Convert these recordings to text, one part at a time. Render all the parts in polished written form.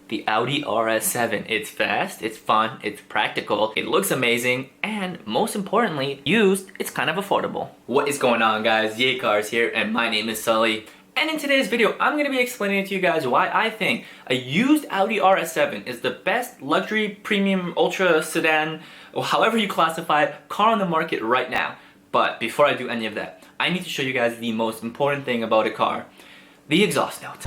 the Audi RS7. It's fast, it's fun, it's practical, it looks amazing, and most importantly, used, it's kind of affordable. What is going on, guys? Yay Cars here, and my name is Sully. And in today's video, I'm going to be explaining to you guys why I think a used Audi RS7 is the best luxury, premium, ultra sedan, or however you classify it, car on the market right now. But before I do any of that, I need to show you guys the most important thing about a car, the exhaust note.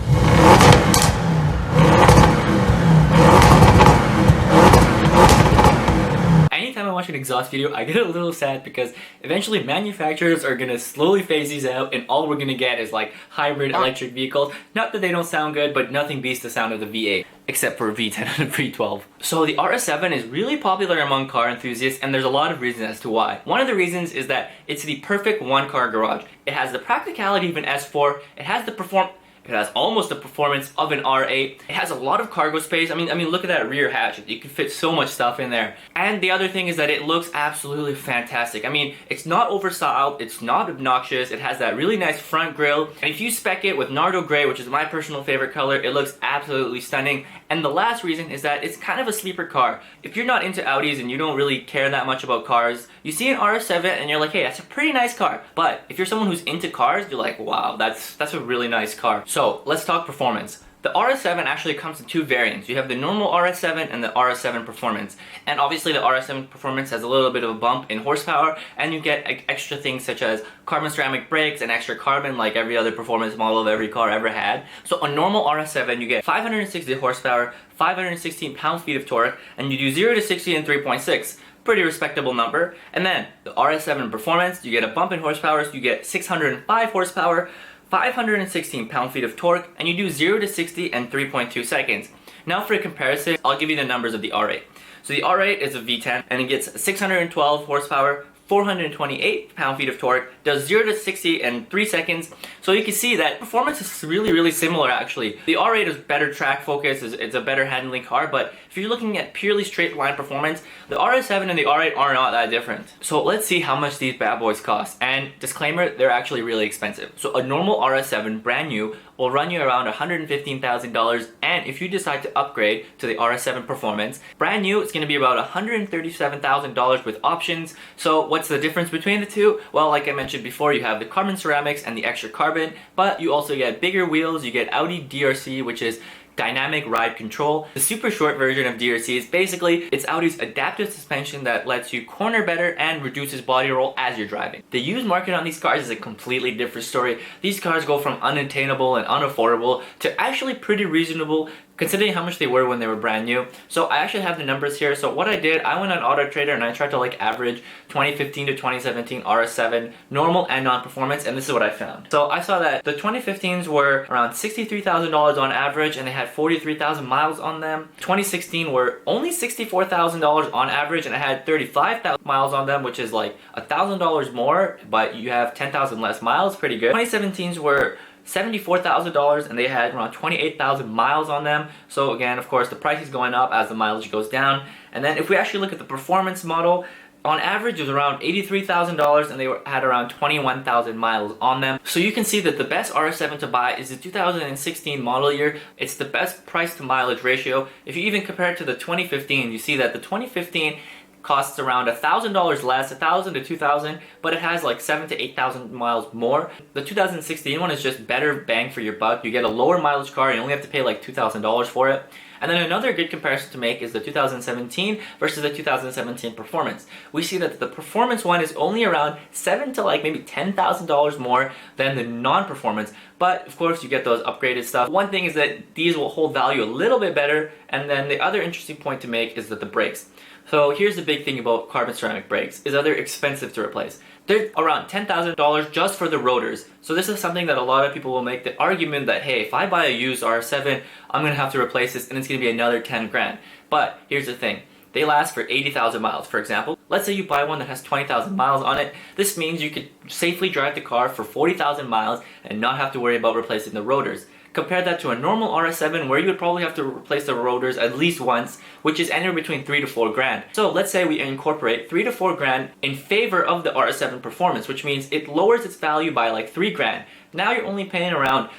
Anytime I watch an exhaust video, I get a little sad because eventually manufacturers are gonna slowly phase these out, and all we're gonna get is like hybrid electric vehicles. Not that they don't sound good, but nothing beats the sound of the V8, except for V10 and V12. So the RS7 is really popular among car enthusiasts, and there's a lot of reasons as to why. One of the reasons is that it's the perfect one-car garage. It has the practicality of an S4, it has almost the performance of an R8. It has a lot of cargo space. I mean, look at that rear hatch. You can fit so much stuff in there. And the other thing is that it looks absolutely fantastic. I mean, it's not overstyled, it's not obnoxious, it has that really nice front grille. And if you spec it with Nardo Gray, which is my personal favorite color, it looks absolutely stunning. And the last reason is that it's kind of a sleeper car. If you're not into Audis and you don't really care that much about cars, you see an RS7 and you're like, hey, that's a pretty nice car. But if you're someone who's into cars, you're like, wow, that's a really nice car. So let's talk performance. The RS7 actually comes in two variants. You have the normal RS7 and the RS7 Performance. And obviously the RS7 Performance has a little bit of a bump in horsepower, and you get extra things such as carbon ceramic brakes and extra carbon like every other performance model of every car ever had. So a normal RS7 you get 560 horsepower, 516 pound-feet of torque, and you do 0 to 60 in 3.6. Pretty respectable number. And then the RS7 Performance, you get a bump in horsepower, so you get 605 horsepower, 516 pound-feet of torque, and you do 0 to 60 in 3.2 seconds. Now for a comparison, I'll give you the numbers of the R8. So the R8 is a V10, and it gets 612 horsepower, 428 pound-feet of torque, does 0 to 60 in 3 seconds. So you can see that performance is really similar actually. The R8 is better track focus, it's a better handling car, but if you're looking at purely straight line performance, the RS7 and the R8 are not that different. So let's see how much these bad boys cost. And disclaimer, they're actually really expensive. So a normal RS7 brand new will run you around $115,000, and if you decide to upgrade to the RS7 Performance, brand new, it's going to be about $137,000 with options. So what's the difference between the two? Well, like I mentioned before, you have the carbon ceramics and the extra carbon, but you also get bigger wheels, you get Audi DRC, which is dynamic ride control. The super short version of DRC is basically, it's Audi's adaptive suspension that lets you corner better and reduces body roll as you're driving. The used market on these cars is a completely different story. These cars go from unattainable and unaffordable to actually pretty reasonable, considering how much they were when they were brand new. So I actually have the numbers here. So what I did, I went on Auto Trader and I tried to like average 2015 to 2017 RS7 normal and non-performance, and this is what I found. So I saw that the 2015s were around $63,000 on average, and they had 43,000 miles on them. 2016 were only $64,000 on average, and I had 35,000 miles on them, which is like $1,000 more, but you have 10,000 less miles. Pretty good. 2017s were $74,000, and they had around 28,000 miles on them. So again, of course, the price is going up as the mileage goes down. And then if we actually look at the performance model, on average it was around $83,000, and they had around 21,000 miles on them. So you can see that the best RS7 to buy is the 2016 model year. It's the best price to mileage ratio. If you even compare it to the 2015, you see that the 2015 costs around $1,000 less, $1,000 to $2,000, but it has like 7,000 to 8,000 miles more. The 2016 one is just better bang for your buck. You get a lower mileage car, you only have to pay like $2,000 for it. And then another good comparison to make is the 2017 versus the 2017 Performance. We see that the Performance one is only around $7,000 to like maybe $10,000 more than the non-Performance, but of course you get those upgraded stuff. One thing is that these will hold value a little bit better, and then the other interesting point to make is that the brakes. So here's the big thing about carbon ceramic brakes, is that they're expensive to replace. They're around $10,000 just for the rotors. So this is something that a lot of people will make the argument that, hey, if I buy a used RS7, I'm going to have to replace this and it's going to be another 10 grand. But here's the thing. They last for 80,000 miles, for example. Let's say you buy one that has 20,000 miles on it. This means you could safely drive the car for 40,000 miles and not have to worry about replacing the rotors. Compare that to a normal RS7 where you would probably have to replace the rotors at least once, which is anywhere between 3 to 4 grand. So let's say we incorporate 3 to 4 grand in favor of the RS7 Performance, which means it lowers its value by like 3 grand. Now you're only paying around,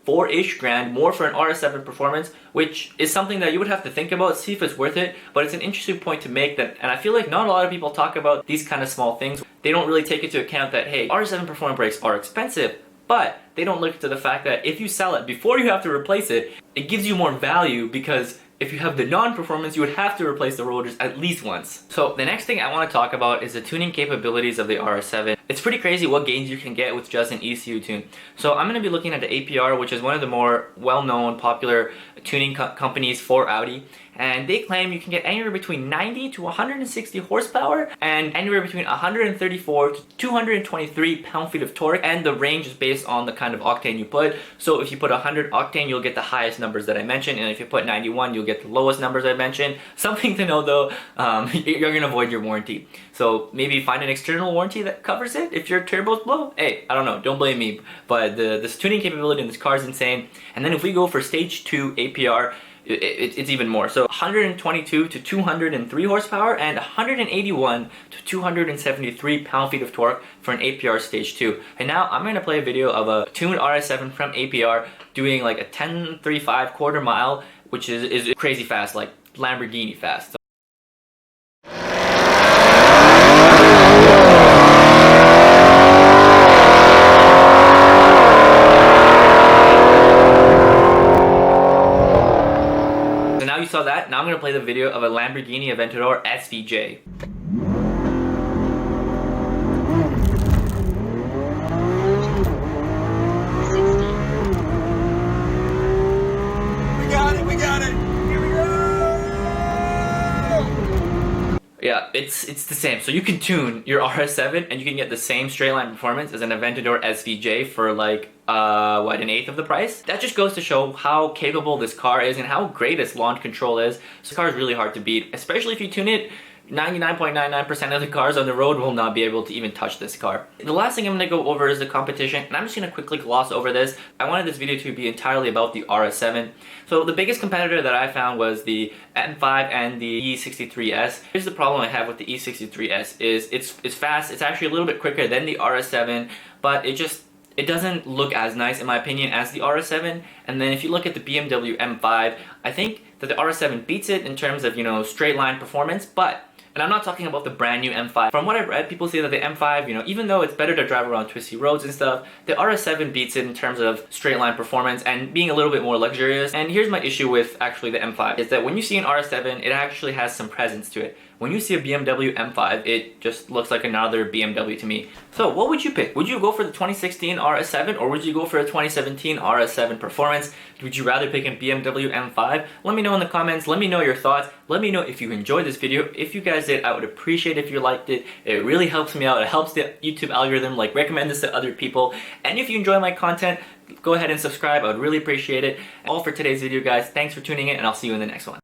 4-ish grand more for an RS7 performance, which is something that you would have to think about, see if it's worth it, but it's an interesting point to make that, and I feel like not a lot of people talk about these kind of small things. They don't really take into account that, hey, RS7 performance brakes are expensive, but they don't look to the fact that if you sell it before you have to replace it, it gives you more value, because if you have the non-performance, you would have to replace the rotors at least once. So the next thing I want to talk about is the tuning capabilities of the RS7. It's pretty crazy what gains you can get with just an ECU tune. So I'm going to be looking at the APR, which is one of the more well-known, popular tuning companies for Audi. And they claim you can get anywhere between 90 to 160 horsepower and anywhere between 134 to 223 pound-feet of torque, and the range is based on the kind of octane you put. So if you put 100 octane, you'll get the highest numbers that I mentioned, and if you put 91, you'll get the lowest numbers I mentioned. Something to know though, you're going to avoid your warranty. So maybe find an external warranty that covers it if your turbos blow. Hey, I don't know, don't blame me, but this tuning capability in this car is insane. And then if we go for stage 2 APR, it's even more. So 122 to 203 horsepower and 181 to 273 pound-feet of torque for an APR Stage 2. And now I'm going to play a video of a tuned RS7 from APR doing like a 10.35 quarter mile, which is crazy fast, like Lamborghini fast. So now you saw that, now I'm going to play the video of a Lamborghini Aventador SVJ. We got it, here we go! Yeah, it's the same. So you can tune your RS7 and you can get the same straight line performance as an Aventador SVJ for like what, an eighth of the price? That just goes to show how capable this car is and how great its launch control is. This car is really hard to beat, especially if you tune it. 99.99% of the cars on the road will not be able to even touch this car. The last thing I'm going to go over is the competition, and I'm just going to quickly gloss over this. I wanted this video to be entirely about the RS7. So the biggest competitor that I found was the M5 and the E63S. Here's the problem I have with the E63S is it's fast, it's actually a little bit quicker than the RS7, but it doesn't look as nice in my opinion as the RS7. And then if you look at the BMW M5, I think that the RS7 beats it in terms of, you know, straight line performance, but and I'm not talking about the brand new M5. From what I've read, people say that the M5, you know, even though it's better to drive around twisty roads and stuff, the RS7 beats it in terms of straight line performance and being a little bit more luxurious. And here's my issue with actually the M5, is that when you see an RS7, it actually has some presence to it. When you see a BMW M5, it just looks like another BMW to me. So what would you pick? Would you go for the 2016 RS7 or would you go for a 2017 RS7 performance? Would you rather pick a BMW M5? Let me know in the comments. Let me know your thoughts. Let me know if you enjoyed this video. If you guys did, I would appreciate if you liked it. It really helps me out. It helps the YouTube algorithm, like, recommend this to other people. And if you enjoy my content, go ahead and subscribe. I would really appreciate it. All for today's video, guys. Thanks for tuning in, and I'll see you in the next one.